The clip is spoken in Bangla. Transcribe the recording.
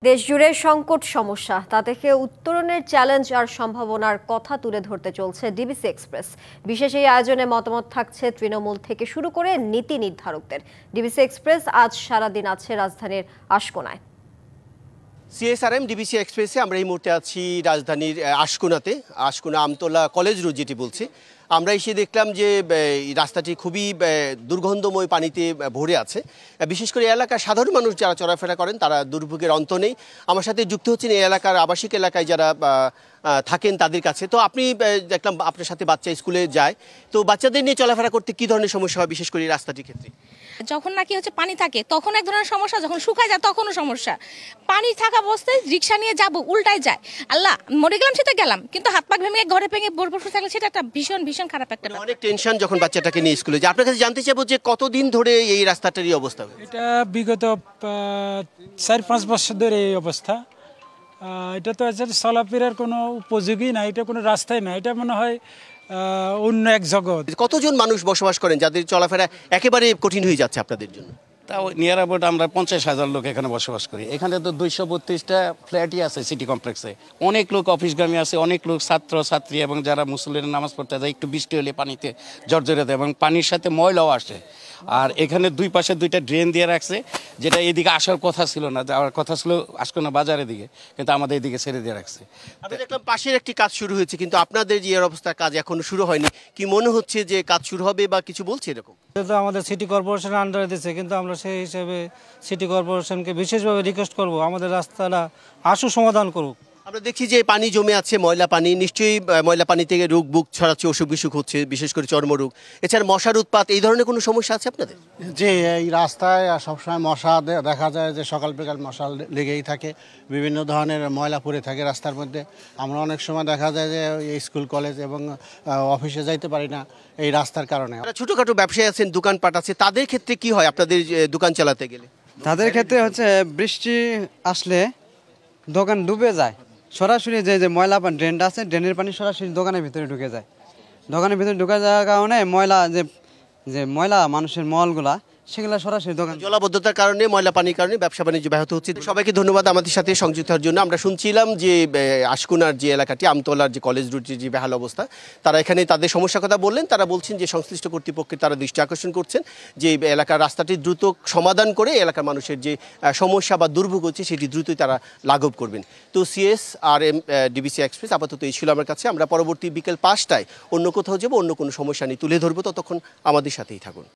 দেশজুড়ে সংকট সমস্যা তা থেকে উত্তরণের চ্যালেঞ্জ আর সম্ভাবনার কথা তুলে ধরতে চলছে ডিবিসি এক্সপ্রেস। বিশেষ এই আয়োজনে মতামত থাকছে তৃণমূল থেকে শুরু করে নীতি নির্ধারকদের। ডিবিসি এক্সপ্রেস আজ সারাদিন আছে রাজধানীর আশকোনায়। সিএসআরএম ডিবিসি এক্সপ্রেসে আমরা এই মুহূর্তে আছি রাজধানীর আশকোনাতে, আশকোনা আমতলা কলেজ রোড যেটি বলছি। আমরা এসে দেখলাম যে রাস্তাটি খুবই দুর্গন্ধময় পানিতে ভরে আছে। বিশেষ করে এলাকার সাধারণ মানুষ যারা চলাফেরা করেন তারা দুর্ভোগের অন্ত নেই। আমার সাথে যুক্ত হচ্ছেন এই এলাকার আবাসিক এলাকায় যারা থাকেন তাদের কাছে। তো আপনি দেখলাম আপনার সাথে বাচ্চা স্কুলে যায়, তো বাচ্চাদের নিয়ে চলাফেরা করতে কী ধরনের সমস্যা হয় বিশেষ করে এই রাস্তাটির ক্ষেত্রে? যখন নাকি পানি থাকে তখন এক ধরনের সমস্যা, যখন শুকায় যায় তখনও সমস্যা। পানি থাকা অবস্থায় রিক্সা নিয়ে যাব উল্টায় যায়, আল্লাহ মরে গেলাম সেটা গেলাম, কিন্তু হাত পা ভেঙে ঘরে ভেঙে বসে থাকলে সেটা একটা ভীষণ ভীষণ খারাপ একটা ব্যাপার। অনেক টেনশন যখন বাচ্চাটাকে নিয়ে স্কুলে যায়। আপনার কাছে জানতে চাইবো যে কতদিন ধরে এই রাস্তাটারই অবস্থা? এটা বিগত 4-5 বছর ধরে এই অবস্থা। এটা তো চলাফেরার কোনো উপযোগী না, এটা কোনো রাস্তাই না, এটা মনে হয় অন্য এক জগৎ। কতজন মানুষ বসবাস করেন যাদের চলাফেরা একেবারে কঠিন হয়ে যাচ্ছে আপনাদের জন্য? তাও নিয়ার অ্যাবাউট আমরা 50,000 লোক এখানে বসবাস করি। এখানে তো 232টা ফ্ল্যাটই আছে সিটি কমপ্লেক্সে। অনেক লোক অফিসগামী আছে, অনেক লোক ছাত্র ছাত্রী এবং যারা মুসল্লিরা নামাজ পড়তে যায় একটু বৃষ্টি হলে পানিতে জর্জরে দেয় এবং পানির সাথে ময়লাও আসে। আর এখানে দুই পাশে 2টা ড্রেন দিয়ে রাখছে, যেটা এদিকে আসার কথা ছিল না, যাওয়ার কথা ছিল আশকোনা বাজারের দিকে, কিন্তু আমাদের এদিকে ছেড়ে দিয়ে রাখছে। আমি দেখলাম পাশের একটি কাজ শুরু হয়েছে, কিন্তু আপনাদের যে অবস্থা কাজ এখনো শুরু হয়নি। কি মনে হচ্ছে যে কাজ শুরু হবে বা কিছু বলছে এরকম? তো আমাদের সিটি কর্পোরেশনের আন্ডারে দিচ্ছে, কিন্তু আমরা সেই হিসেবে সিটি কর্পোরেশনকে বিশেষভাবে রিকোয়েস্ট করব আমাদের রাস্তাটা আশু সমাধান করুক। আমরা দেখছি যে পানি জমে আছে, ময়লা পানি। নিশ্চয়ই ময়লা পানি থেকে রোগ বুক ছড়াচ্ছে, অসুখ বিসুখ হচ্ছে, বিশেষ করে চর্মরোগ। এছাড়া মশার উৎপাত, এই ধরনের কোনো সমস্যা আছে আপনাদের? যে এই রাস্তায় সবসময় মশা দেখা যায় যে সকাল বিকাল মশা লেগেই থাকে, বিভিন্ন ধরনের ময়লা পড়ে থাকে রাস্তার মধ্যে। আমরা অনেক সময় দেখা যায় যে স্কুল কলেজ এবং অফিসে যাইতে পারি না এই রাস্তার কারণে। ছোটোখাটো ব্যবসায়ী আছেন, দোকানপাট আছে, তাদের ক্ষেত্রে কি হয় আপনাদের দোকান চালাতে গেলে? তাদের ক্ষেত্রে বৃষ্টি আসলে দোকান ডুবে যায়, সরাসরি যে ময়লা ড্রেনটা আছে ড্রেনের পানি সরাসরি দোকানের ভিতরে ঢুকে যায়। দোকানের ভিতরে ঢুকে যাওয়ার কারণে ময়লা যে ময়লা মানুষের মলগুলা সেগুলো সরাসরি দোকান। জলাবদ্ধতার কারণে, ময়লা পানির কারণে ব্যবসা বাণিজ্য ব্যাহত হচ্ছে। সবাইকে ধন্যবাদ আমাদের সাথে সংযুক্ত হওয়ার জন্য। আমরা শুনছিলাম যে আশকোনার যে এলাকাটি, আমতলার যে কলেজ রুটের যে বেহাল অবস্থা, তারা এখানে তাদের সমস্যার কথা বললেন। তারা বলছেন যে সংশ্লিষ্ট কর্তৃপক্ষের তারা দৃষ্টি আকর্ষণ করছেন যে এলাকার রাস্তাটি দ্রুত সমাধান করে এলাকার মানুষের যে সমস্যা বা দুর্ভোগ হচ্ছে সেটি দ্রুতই তারা লাঘব করবেন। তো সিএসআরএম ডিবিসি এক্সপ্রেস আপাতত এই ছিল আমার কাছে। আমরা পরবর্তী বিকেল 5টায় অন্য কোথাও যাবো, অন্য কোনো সমস্যা নিয়ে তুলে ধরবো। ততক্ষণ আমাদের সাথেই থাকুন।